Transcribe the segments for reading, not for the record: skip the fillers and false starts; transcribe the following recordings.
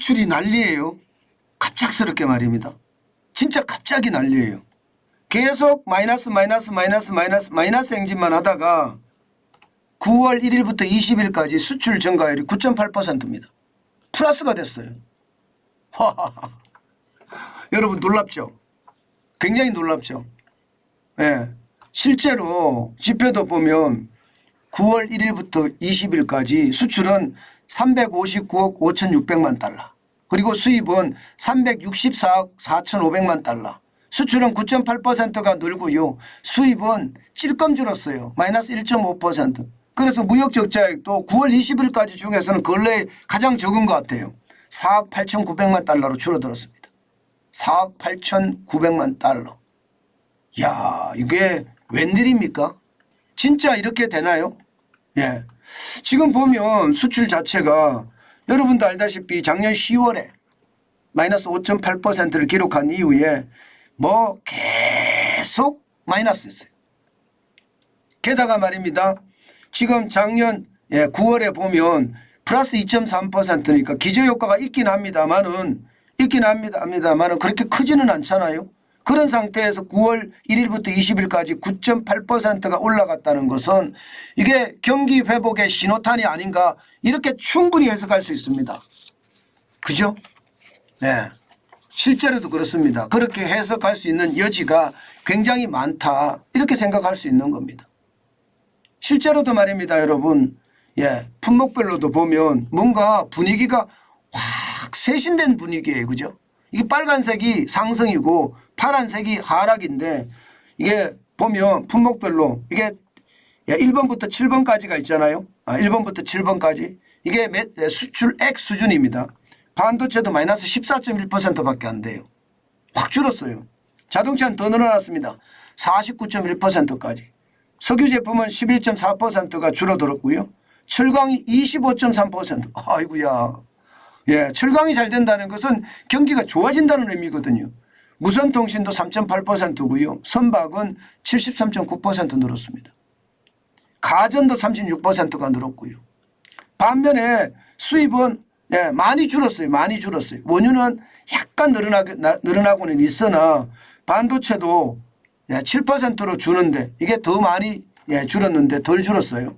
수출이 난리예요. 갑작스럽게 말입니다. 진짜 갑자기 난리예요. 계속 마이너스 행진만 하다가 9월 1일부터 20일까지 수출 증가율이 9.8%입니다. 플러스가 됐어요. 여러분 놀랍죠? 굉장히 놀랍죠? 예. 실제로 지표도 보면 9월 1일부터 20일까지 수출은 359억 5,600만 달러. 그리고 수입은 364억 4,500만 달러. 수출은 9.8%가 늘고요. 수입은 찔끔 줄었어요. 마이너스 1.5%. 그래서 무역 적자액도 9월 20일까지 중에서는 근래에 가장 적은 것 같아요. 4억 8,900만 달러로 줄어들었습니다. 4억 8,900만 달러. 야, 이게 웬일입니까? 진짜 이렇게 되나요? 예. 지금 보면 수출 자체가 여러분도 알다시피 작년 10월에 마이너스 5.8%를 기록한 이후에 뭐 계속 마이너스였어요. 게다가 말입니다. 지금 작년 9월에 보면 플러스 2.3%니까 기저효과가 있긴 합니다만은 그렇게 크지는 않잖아요. 그런 상태에서 9월 1일부터 20일까지 9.8%가 올라갔다는 것은 이게 경기 회복의 신호탄이 아닌가 이렇게 충분히 해석할 수 있습니다. 그죠? 네. 실제로도 그렇습니다. 그렇게 해석할 수 있는 여지가 굉장히 많다. 이렇게 생각할 수 있는 겁니다. 실제로도 말입니다, 여러분. 예. 품목별로도 보면 뭔가 분위기가 확 쇄신된 분위기예요. 그죠? 이게 빨간색이 상승이고 파란색이 하락인데 이게 보면 품목별로 이게 1번부터 7번까지가 있잖아요. 1번부터 7번까지 이게 수출액 수준입니다. 반도체도 마이너스 14.1%밖에 안 돼요. 확 줄었어요. 자동차는 더 늘어났습니다. 49.1%까지. 석유 제품은 11.4%가 줄어들었고요. 철강이 25.3%. 아이고야. 예, 철강이 잘 된다는 것은 경기가 좋아진다는 의미거든요. 무선통신도 3.8%고요. 선박은 73.9% 늘었습니다. 가전도 36%가 늘었고요. 반면에 수입은 많이 줄었어요. 많이 줄었어요. 원유는 약간 늘어나고는 있으나 반도체도 7%로 주는데 이게 더 많이 줄었는데 덜 줄었어요.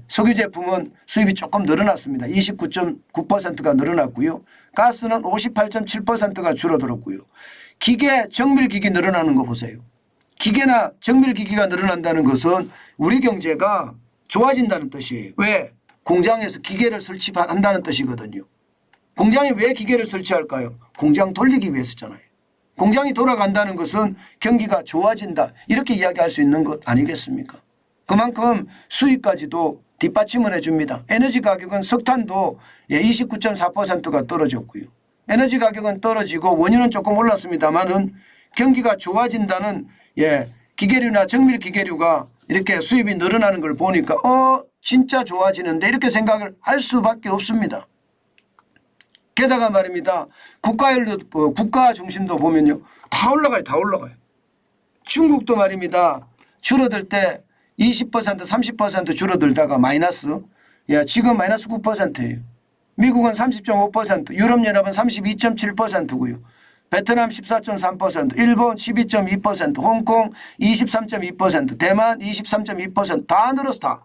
석유 제품은 수입이 조금 늘어났습니다. 29.9%가 늘어났고요. 가스는 58.7%가 줄어들었고요. 기계, 정밀기기 늘어나는 거 보세요. 기계나 정밀기기가 늘어난다는 것은 우리 경제가 좋아진다는 뜻이에요. 왜? 공장에서 기계를 설치한다는 뜻이거든요. 공장에 왜 기계를 설치할까요? 공장 돌리기 위해서잖아요. 공장이 돌아간다는 것은 경기가 좋아진다 이렇게 이야기할 수 있는 것 아니겠습니까? 그만큼 수익까지도 뒷받침을 해줍니다. 에너지 가격은 석탄도 29.4%가 떨어졌고요. 에너지 가격은 떨어지고 원유는 조금 올랐습니다만은 경기가 좋아진다는 기계류나 정밀 기계류가 이렇게 수입이 늘어나는 걸 보니까 진짜 좋아지는데 이렇게 생각을 할 수밖에 없습니다. 게다가 말입니다. 국가 중심도 보면요. 다 올라가요. 다 올라가요. 중국도 말입니다. 줄어들 때 20% 30% 줄어들다가 마이너스 지금 마이너스 9%예요. 미국은 30.5%, 유럽연합은 32.7%고요. 베트남 14.3%, 일본 12.2%, 홍콩 23.2%, 대만 23.2% 다 늘었어.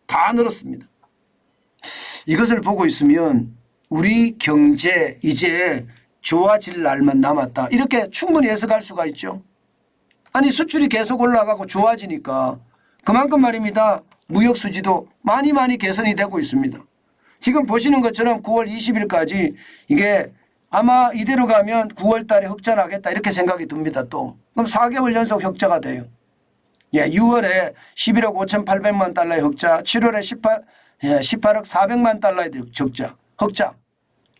다 늘었습니다. 이것을 보고 있으면 우리 경제 이제 좋아질 날만 남았다. 이렇게 충분히 해석할 수가 있죠. 아니 수출이 계속 올라가고 좋아지니까 그만큼 말입니다. 무역 수지도 많이 개선이 되고 있습니다. 지금 보시는 것처럼 9월 20일까지 이게 아마 이대로 가면 9월 달에 흑자 나겠다 이렇게 생각이 듭니다. 또 그럼 4개월 연속 흑자가 돼요. 6월에 11억 5,800만 달러의 흑자, 7월에 18억 400만 달러의 흑자,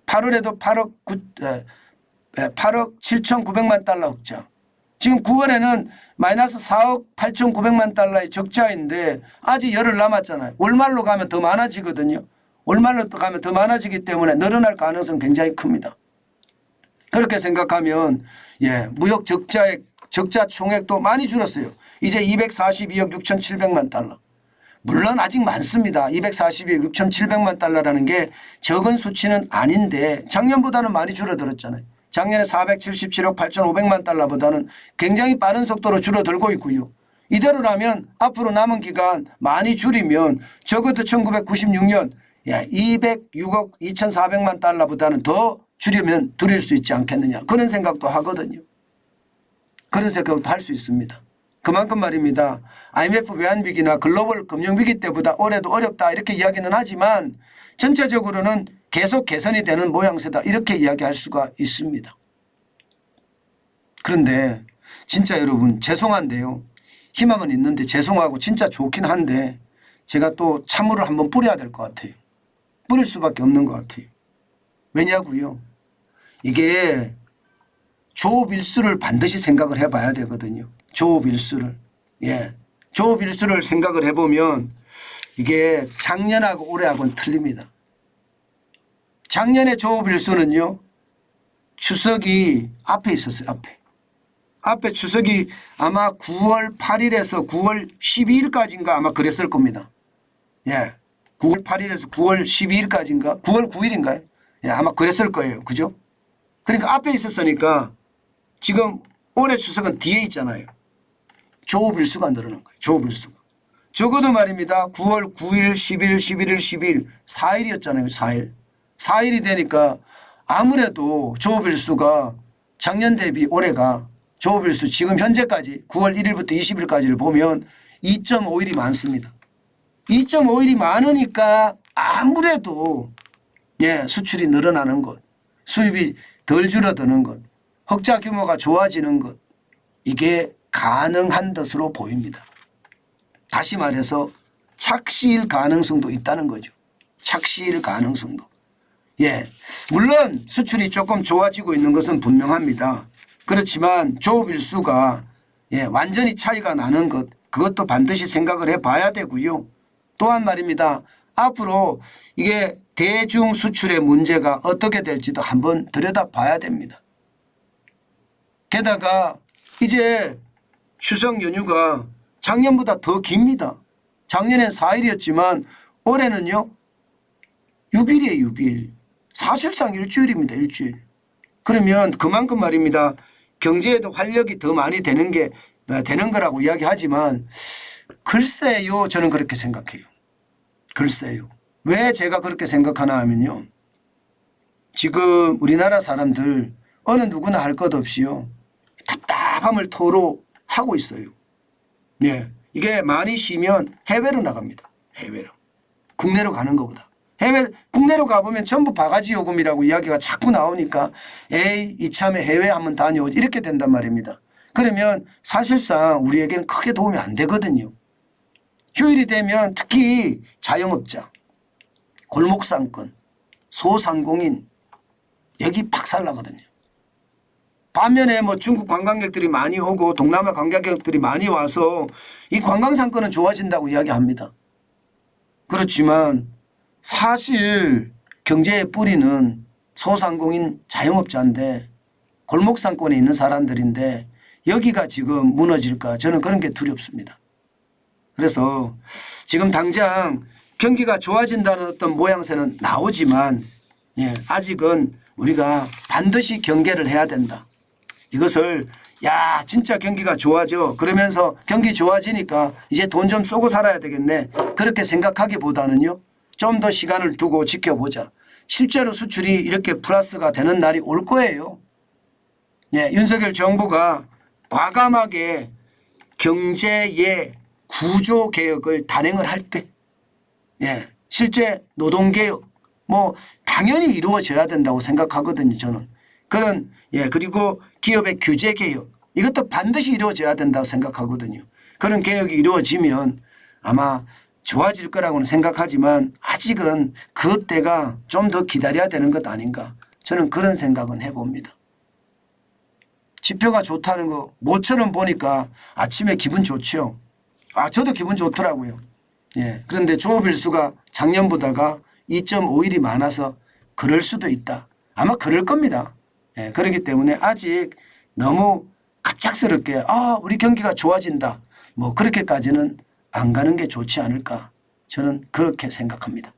8월에도 8억 7,900만 달러 흑자. 지금 9월에는 마이너스 4억 8,900만 달러의 적자인데 아직 열흘 남았잖아요. 월말로 가면 더 많아지거든요. 월말로 가면 더 많아지기 때문에 늘어날 가능성은 굉장히 큽니다. 그렇게 생각하면 무역 적자 총액도 많이 줄었어요. 이제 242억 6,700만 달러. 물론 아직 많습니다. 242억 6,700만 달러라는 게 적은 수치는 아닌데 작년보다는 많이 줄어들었잖아요. 작년에 477억 8,500만 달러보다는 굉장히 빠른 속도로 줄어들고 있고요. 이대로라면 앞으로 남은 기간 많이 줄이면 적어도 1996년 206억 2,400만 달러보다는 더 줄이면 줄일 수 있지 않겠느냐. 그런 생각도 하거든요. 그런 생각도 할 수 있습니다. 그만큼 말입니다. IMF 외환위기나 글로벌 금융위기 때보다 올해도 어렵다 이렇게 이야기는 하지만 전체적으로는 계속 개선이 되는 모양새다 이렇게 이야기할 수가 있습니다. 그런데 진짜 여러분 죄송한데요. 희망은 있는데 죄송하고 진짜 좋긴 한데 제가 또 찬물을 한번 뿌려야 될 것 같아요. 뿌릴 수밖에 없는 것 같아요. 왜냐고요? 이게 조업 일수를 반드시 생각을 해봐야 되거든요. 조업 일수를. 예. 조업 일수를 생각을 해보면 이게 작년하고 올해하고는 틀립니다. 작년에 조업 일수는요. 추석이 앞에 있었어요. 앞에 추석이 아마 9월 8일에서 9월 12일까지인가 아마 그랬을 겁니다. 예. 9월 8일에서 9월 12일까지인가 9월 9일인가요? 예, 아마 그랬을 거예요. 그죠? 그러니까 앞에 있었으니까 지금 올해 추석은 뒤에 있잖아요. 조업 일수가 늘어난 거예요. 조업 일수가. 적어도 말입니다. 9월 9일, 10일, 11일, 12일 4일이었잖아요. 4일. 4일이 되니까 아무래도 조업 일수가 작년 대비 올해가 조업 일수 지금 현재까지 9월 1일부터 20일까지를 보면 2.5일이 많습니다. 2.5일이 많으니까 아무래도 수출이 늘어나는 것, 수입이 덜 줄어드는 것, 흑자 규모가 좋아지는 것 이게 가능한 것으로 보입니다. 다시 말해서 착시일 가능성도 있다는 거죠. 착시일 가능성도. 물론 수출이 조금 좋아지고 있는 것은 분명합니다. 그렇지만 조업 일수가 완전히 차이가 나는 것 그것도 반드시 생각을 해봐야 되고요. 또한 말입니다. 앞으로 이게 대중 수출의 문제가 어떻게 될지도 한번 들여다봐야 됩니다. 게다가 이제 추석 연휴가 작년보다 더 깁니다. 작년엔 4일이었지만 올해는요 6일이에요. 6일. 사실상 일주일입니다. 일주일. 그러면 그만큼 말입니다. 경제에도 활력이 더 많이 되는 거라고 이야기하지만 글쎄요. 저는 그렇게 생각해요. 글쎄요. 왜 제가 그렇게 생각하나 하면요. 지금 우리나라 사람들 어느 누구나 할 것 없이요. 답답함을 토로하고 있어요. 이게 많이 쉬면 해외로 나갑니다. 해외로. 국내로 가는 것보다. 국내로 가보면 전부 바가지 요금이라고 이야기가 자꾸 나오니까 에이 이참에 해외 한번 다녀오지 이렇게 된단 말입니다. 그러면 사실상 우리에게는 크게 도움이 안 되거든요. 휴일이 되면 특히 자영업자, 골목상권, 소상공인 여기 박살나거든요. 반면에 중국 관광객들이 많이 오고 동남아 관광객들이 많이 와서 이 관광상권은 좋아진다고 이야기합니다. 그렇지만 사실 경제의 뿌리는 소상공인 자영업자인데 골목상권에 있는 사람들인데 여기가 지금 무너질까 저는 그런 게 두렵습니다. 그래서 지금 당장 경기가 좋아진다는 어떤 모양새는 나오지만 아직은 우리가 반드시 경계를 해야 된다. 이것을 진짜 경기가 좋아져 그러면서 경기 좋아지니까 이제 돈 좀 쏘고 살아야 되겠네 그렇게 생각하기보다는요. 좀 더 시간을 두고 지켜보자. 실제로 수출이 이렇게 플러스가 되는 날이 올 거예요. 윤석열 정부가 과감하게 경제의 구조개혁을 단행을 할 때 실제 노동개혁 당연히 이루어져야 된다고 생각하거든요. 저는. 그리고 기업의 규제개혁 이것도 반드시 이루어져야 된다고 생각하거든요. 그런 개혁이 이루어지면 아마 좋아질 거라고는 생각하지만 아직은 그 때가 좀 더 기다려야 되는 것 아닌가 저는 그런 생각은 해봅니다. 지표가 좋다는 거 모처럼 보니까 아침에 기분 좋죠. 저도 기분 좋더라고요. 그런데 조업일수가 작년보다가 2.5일이 많아서 그럴 수도 있다. 아마 그럴 겁니다. 그렇기 때문에 아직 너무 갑작스럽게 우리 경기가 좋아진다. 그렇게까지는 안 가는 게 좋지 않을까 저는 그렇게 생각합니다.